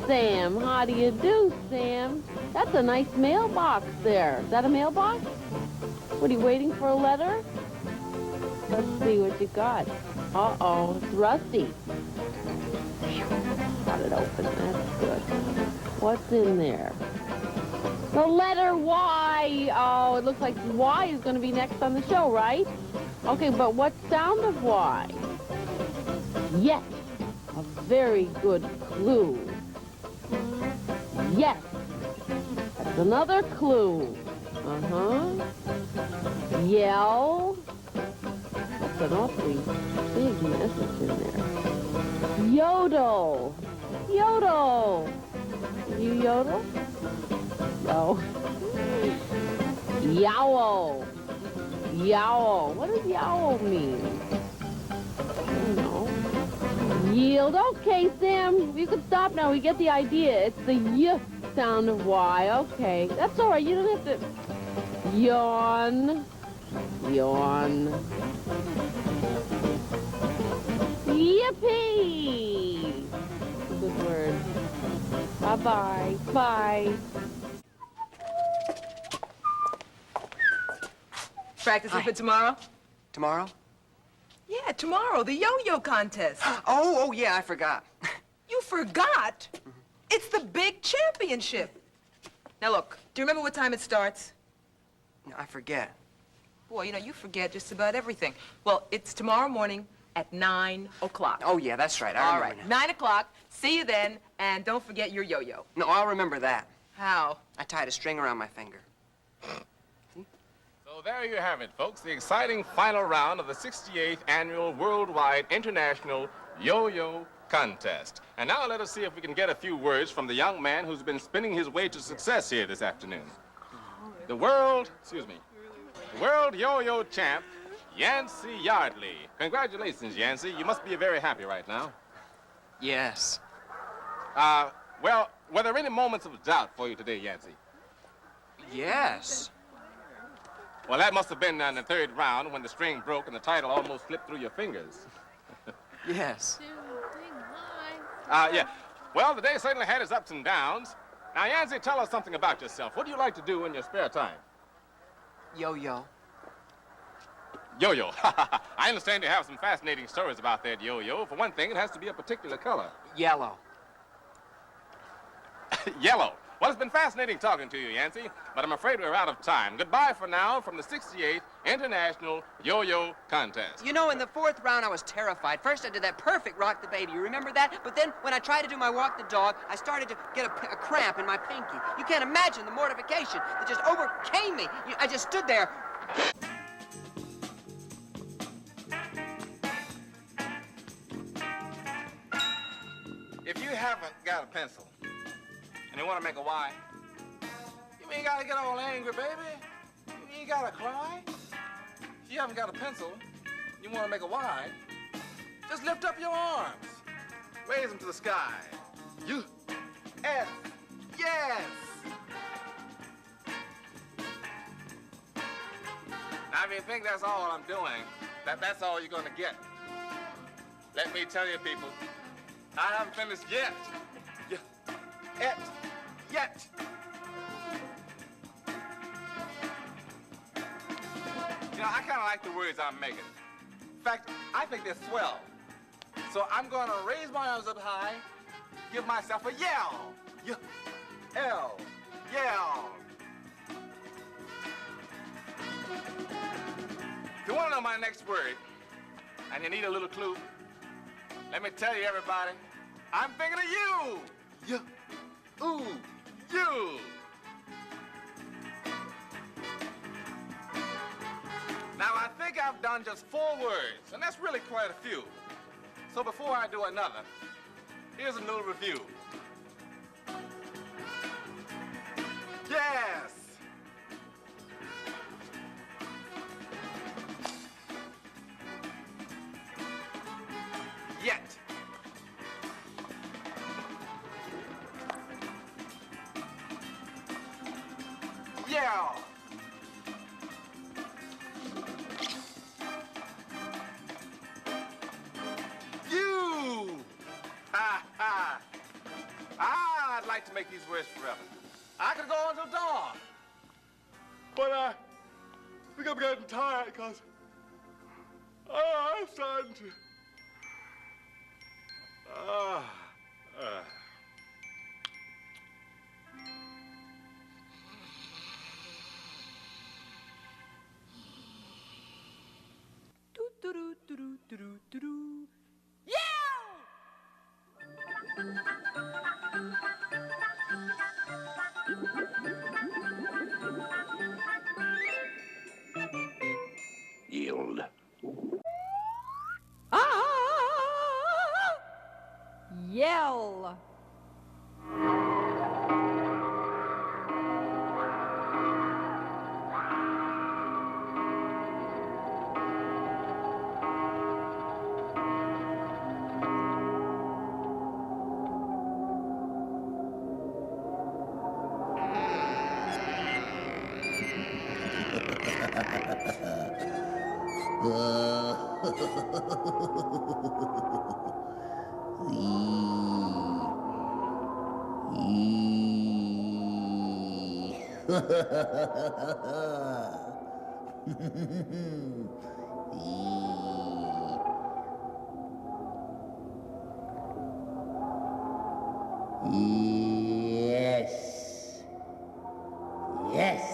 Sam, how do you do, Sam? That's a nice mailbox there. Is that a mailbox? What, are you waiting for a letter? Let's see what you got. Uh-oh, it's rusty. Got it open, that's good. What's in there? The letter Y. Oh, it looks like Y is going to be next on the show, right? Okay, but what sound of Y? Yes, a very good clue. Yes, that's another clue. Uh-huh. Yell. That's an awfully big message in there. Yodel. Yodel. You yodel? No. Yowl. Yowl. What does yowl mean? I don't know. Yield. Okay, Sam, you can stop now. We get the idea. It's the Y sound of Y. Okay. That's all right. You don't have to... Yawn. Yawn. Yippee! Good word. Bye-bye. Bye. Practicing for tomorrow? Tomorrow? Yeah, tomorrow, the yo-yo contest. Oh, yeah, I forgot. You forgot? It's the big championship. Now look, do you remember what time it starts? No, I forget. Boy, you know, you forget just about everything. Well, it's tomorrow morning at 9 o'clock. Oh, yeah, that's right. I All remember right, now. 9 o'clock. See you then, and don't forget your yo-yo. No, I'll remember that. How? I tied a string around my finger. So there you have it, folks, the exciting final round of the 68th Annual Worldwide International Yo-Yo Contest. And now let us see if we can get a few words from the young man who's been spinning his way to success here this afternoon. The world yo-yo champ, Yancy Yardley. Congratulations, Yancy. You must be very happy right now. Yes. Well, were there any moments of doubt for you today, Yancy? Yes. Well, that must have been in the third round when the string broke and the title almost slipped through your fingers. Yes. Yeah. Well, the day certainly had its ups and downs. Now, Yancy, tell us something about yourself. What do you like to do in your spare time? Yo-yo. Yo-yo. I understand you have some fascinating stories about that yo-yo. For one thing, it has to be a particular color. Yellow. Yellow. Well, it's been fascinating talking to you, Yancy, but I'm afraid we're out of time. Goodbye for now from the 68th International Yo-Yo Contest. You know, in the fourth round, I was terrified. First, I did that perfect rock the baby. You remember that? But then, when I tried to do my walk the dog, I started to get a cramp in my pinky. You can't imagine the mortification that just overcame me. I just stood there. If you haven't got a pencil and you want to make a Y, you ain't got to get all angry, baby. You ain't got to cry. If you haven't got a pencil, you want to make a Y, just lift up your arms. Raise them to the sky. U-S, yes. Now, if you think that's all I'm doing, that's all you're going to get. Let me tell you, people, I haven't finished yet. Yet. You know, I kind of like the words I'm making. In fact, I think they're swell. So I'm going to raise my arms up high, give myself a yell. Yell. Yell. If you want to know my next word, and you need a little clue, let me tell you, everybody, I'm thinking of you. Ooh, you. Now, I think I've done just 4 words, and that's really quite a few. So before I do another, here's a little review. Yes. Yet. Yeah. You. Ha ha. like to make these words forever. I could go on till dawn. But I think I'm getting tired because I'm starting to... Yield. Yell. Yes. Yes.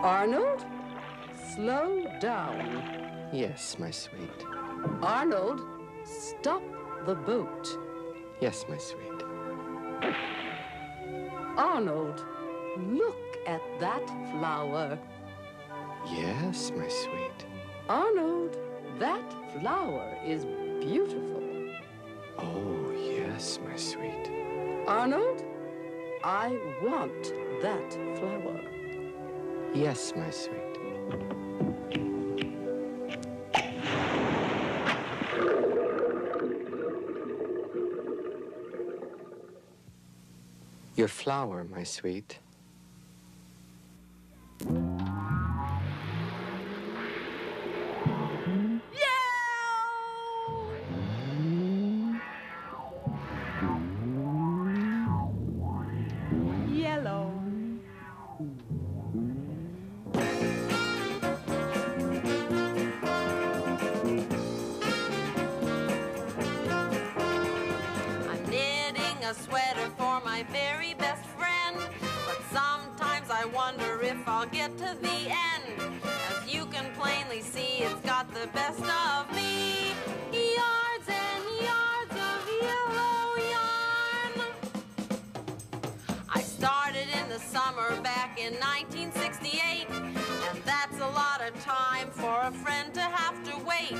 Arnold, slow down. Yes, my sweet. Arnold, stop the boat. Yes, my sweet. Arnold, look at that flower. Yes, my sweet. Arnold, that flower is beautiful. Oh, yes, my sweet. Arnold, I want that flower. Yes, my sweet. Your flower, my sweet. Yellow. I'm knitting a sweater for my very best friend, but sometimes I wonder if I'll get to the end. As you can plainly see, it's got the best of me. Yards and yards of yellow yarn. I started in the summer back in 1968, and that's a lot of time for a friend to have to wait.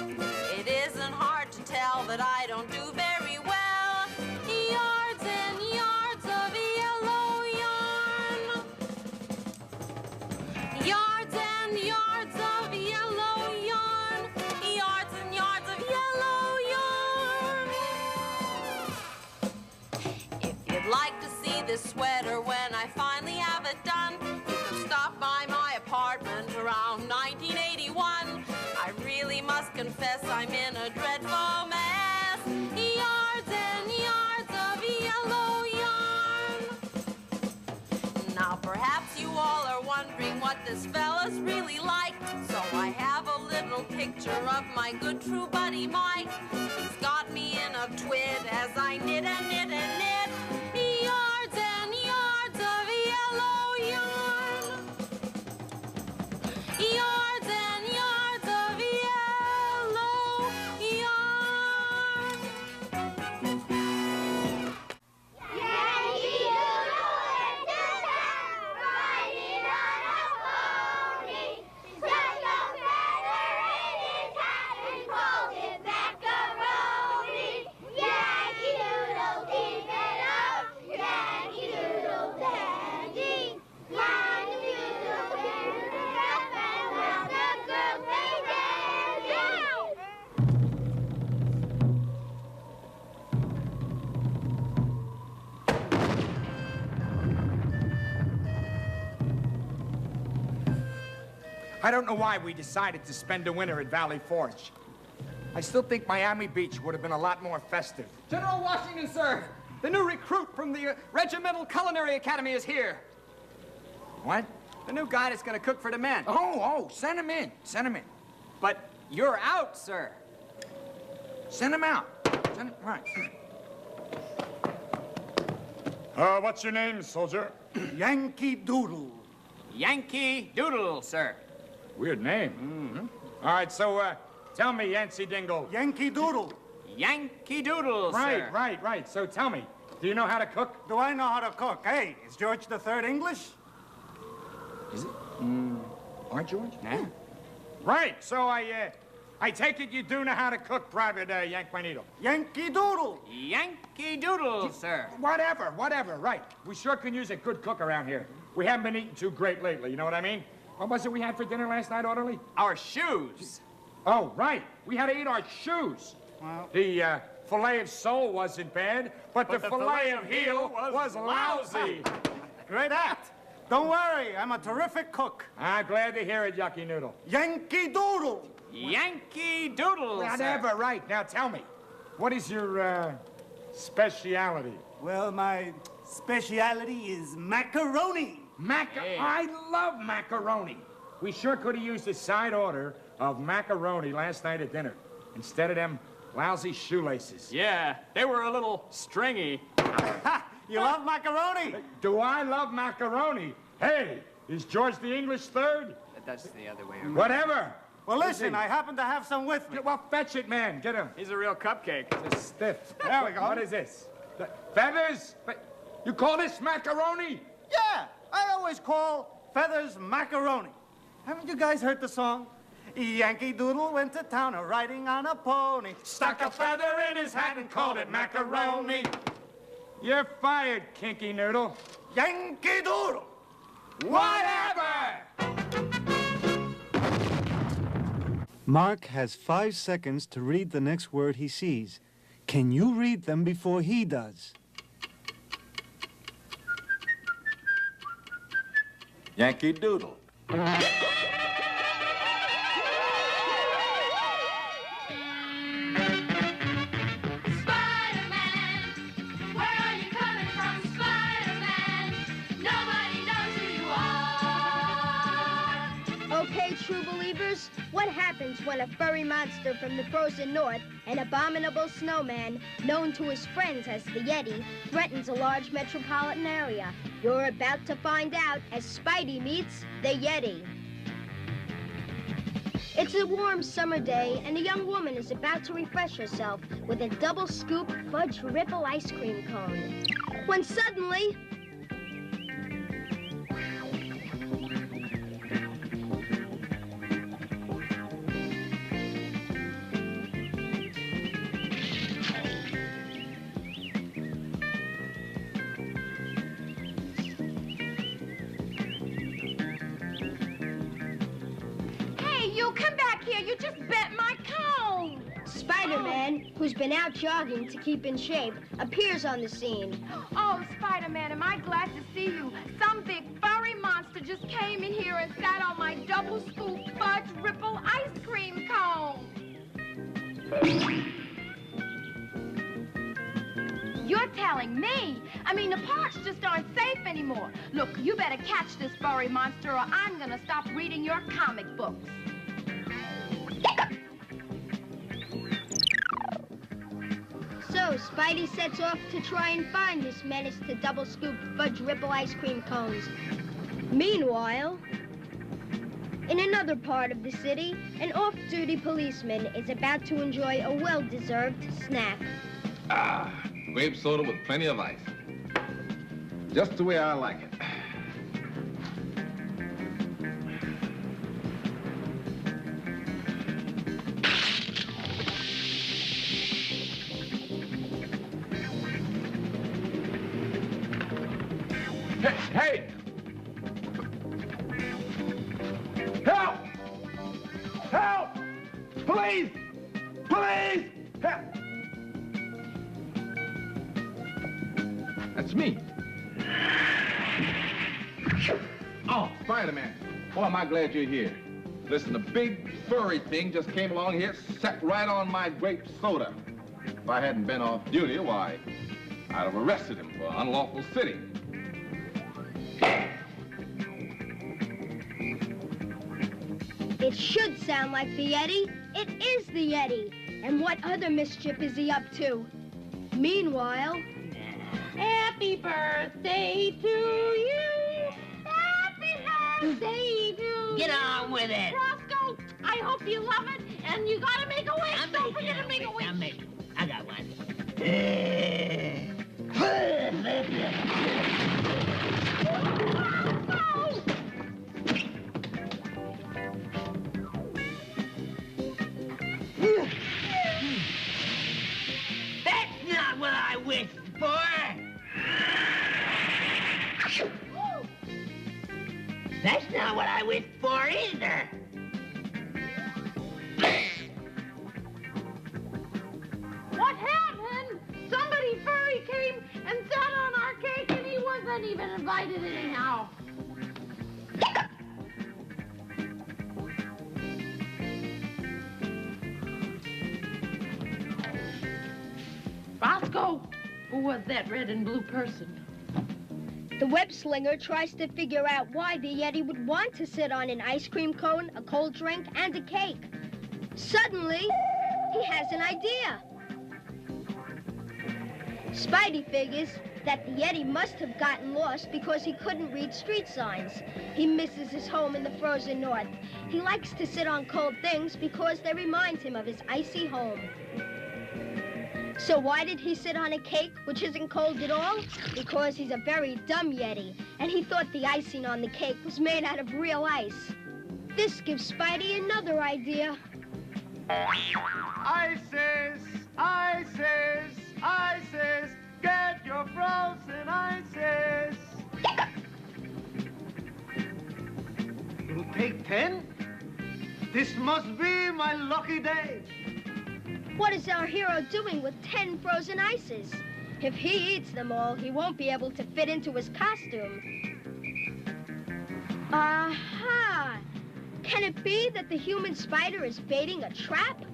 It isn't hard to tell that I don't do very well. Yards and yards of yellow yarn. Yards and yards you all are wondering what this fella's really like, so I have a little picture of my good true buddy Mike. He's got me in a twid as I knit and knit and knit. Yards and yards of yellow yarn. Yards and yards of yellow yarn. Yankee Doodle went to town, riding on a pony. Stuck a feather in his hat and called it macaroni. Yankee Doodle, keep it up. Yankee Doodle dandy. Yankee Doodle dandy up and round the girls they dandy. I don't know why we decided to spend the winter at Valley Forge. I still think Miami Beach would have been a lot more festive. General Washington, sir. The new recruit from the Regimental Culinary Academy is here. What? The new guy that's going to cook for the men. Oh, send him in. Send him in. But you're out, sir. Send him out. Send him, right. What's your name, soldier? Yankee Doodle. Yankee Doodle, sir. Weird name. All right, so tell me, Yancy Dingle. Yankee Doodle. Yankee Doodle, sir. Right. So tell me, do you know how to cook? Do I know how to cook? Hey, is George III English? Is it? Aren't George? Yeah. Right, so I take it you do know how to cook, Private Yank my needle. Yankee Doodle. Yankee Doodle, sir. Whatever, right. We sure can use a good cook around here. We haven't been eating too great lately, you know what I mean? What was it we had for dinner last night, Orderly? Our shoes. Oh, right. We had to eat our shoes. Well, The fillet of sole wasn't bad, but the fillet of heel was lousy. great act. Don't worry, I'm a terrific cook. I'm glad to hear it, Yucky Noodle. Yankee Doodle. Yankee Doodle, Whatever, sir. right. Now tell me, what is your speciality? Well, my speciality is macaroni. I love macaroni. We sure could have used a side order of macaroni last night at dinner instead of them lousy shoelaces. Yeah, they were a little stringy. Ha! You love macaroni? Do I love macaroni? Hey, is George the English third? That's the other way around. Whatever. Well, listen, I happen to have some with me. Well, fetch it, man. Get him. He's a real cupcake. It's stiff. There we go. What is this? Feathers? You call this macaroni? Yeah, I always call feathers macaroni. Haven't you guys heard the song? Yankee Doodle went to town riding on a pony. Stuck a feather in his hat and called it macaroni. You're fired, Kinky Noodle. Yankee Doodle! Whatever! Mark has 5 seconds to read the next word he sees. Can you read them before he does? Yankee Doodle. Spider-Man, where are you coming from, Spider-Man? Nobody knows who you are. Okay, true believers, what happens when a furry monster from the frozen north, an abominable snowman known to his friends as the Yeti, threatens a large metropolitan area? You're about to find out as Spidey meets the Yeti. It's a warm summer day, and a young woman is about to refresh herself with a double scoop fudge ripple ice cream cone. When suddenly, Come back here. You just bent my cone. Spider-Man, who's been out jogging to keep in shape, appears on the scene. Oh, Spider-Man, am I glad to see you. Some big furry monster just came in here and sat on my double scoop fudge ripple ice cream cone. You're telling me? I mean, the parks just aren't safe anymore. Look, you better catch this furry monster or I'm gonna stop reading your comic books. So, Spidey sets off to try and find this menace to double-scoop fudge ripple ice cream cones. Meanwhile, in another part of the city, an off-duty policeman is about to enjoy a well-deserved snack. Ah, grape soda with plenty of ice. Just the way I like it. Hey! Help! Help! Please! Please! Help! That's me. Oh, Spider-Man. Boy, am I glad you're here. Listen, the big furry thing just came along here, sat right on my grape soda. If I hadn't been off duty, why, I'd have arrested him for unlawful sitting. It should sound like the Yeti. It is the Yeti. And what other mischief is he up to? Meanwhile... Happy birthday to you. Happy birthday to you. Get on with it. Roscoe, I hope you love it. And you gotta make a wish. Don't forget to make a wish. I got one. That's not what I wished for. That's not what I wished for either. What happened? Somebody furry came and sat on our cake and he wasn't even invited anyhow. Roscoe, who was that red and blue person? The web slinger tries to figure out why the Yeti would want to sit on an ice cream cone, a cold drink, and a cake. Suddenly, he has an idea. Spidey figures that the Yeti must have gotten lost because he couldn't read street signs. He misses his home in the frozen north. He likes to sit on cold things because they remind him of his icy home. So why did he sit on a cake which isn't cold at all? Because he's a very dumb Yeti, and he thought the icing on the cake was made out of real ice. This gives Spidey another idea. Ices, ices, ices, get your frozen ices. It'll take 10? This must be my lucky day. What is our hero doing with 10 frozen ices? If he eats them all, he won't be able to fit into his costume. Aha! Can it be that the human spider is baiting a trap?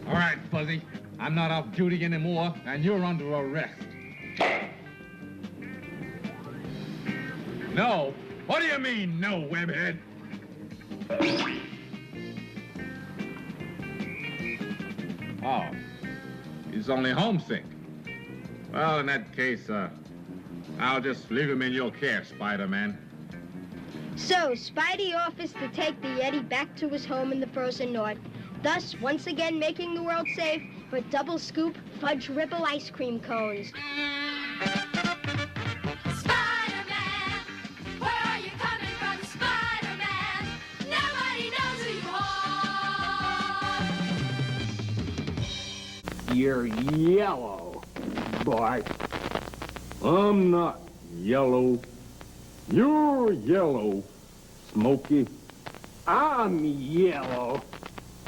All right, Fuzzy. I'm not off duty anymore, and you're under arrest. No? What do you mean, no, webhead? Oh, he's only homesick. Well, in that case, I'll just leave him in your care, Spider-Man. So, Spidey offers to take the Yeti back to his home in the frozen north, thus once again making the world safe for double-scoop fudge ripple ice cream cones. Spider-Man, where are you coming from, Spider-Man? Nobody knows who you are. You're yellow, boy. I'm not yellow. You're yellow, Smokey. I'm yellow.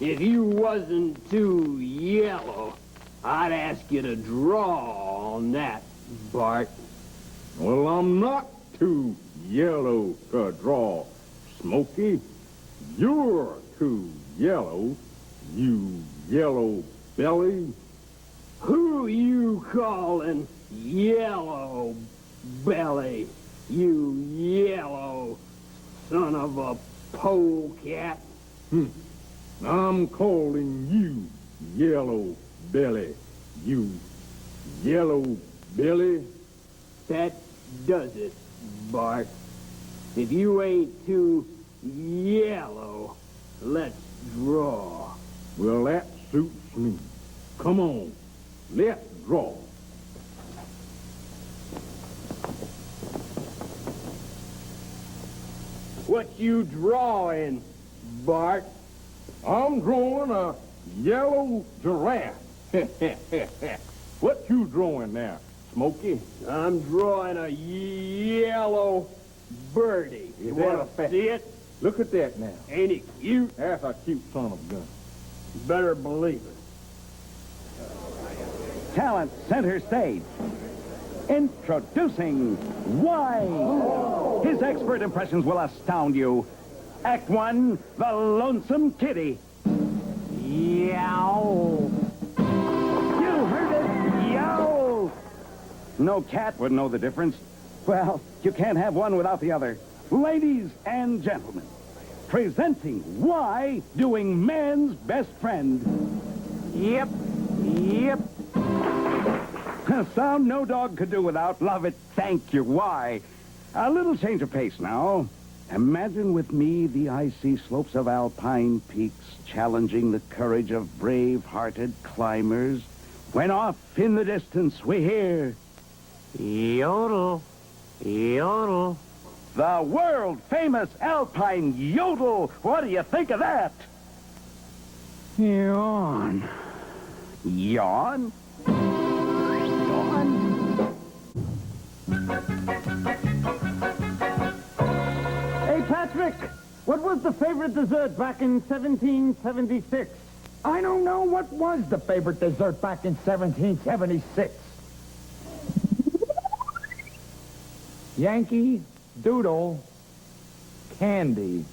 If you wasn't too yellow, I'd ask you to draw on that, Bart. Well, I'm not too yellow to draw, Smokey. You're too yellow, you yellow belly. Who you calling yellow belly, you yellow son of a polecat? I'm calling you yellow belly, you yellow belly. That does it, Bart. If you ain't too yellow, let's draw. Well, that suits me. Come on, let's draw. What you drawing, Bart? I'm drawing a yellow giraffe. What you drawing now, Smokey? I'm drawing a yellow birdie. Is You that wanna a fact? see it? Look at that now. Ain't it cute? That's a cute son of a gun. Better believe it. Talent center stage. Introducing Why. His expert impressions will astound you. Act 1, The Lonesome Kitty. Yow. You heard it. Yow. No cat would know the difference. Well, you can't have one without the other. Ladies and gentlemen, presenting Why doing man's best friend. Yep. A sound no dog could do without. Love it. Thank you. Why? A little change of pace now. Imagine with me the icy slopes of alpine peaks challenging the courage of brave-hearted climbers. When off in the distance we hear... Yodel. Yodel. The world-famous alpine yodel. What do you think of that? Yawn. Yawn? Hey, Patrick, what was the favorite dessert back in 1776? I don't know what was the favorite dessert back in 1776. Yankee Doodle candy.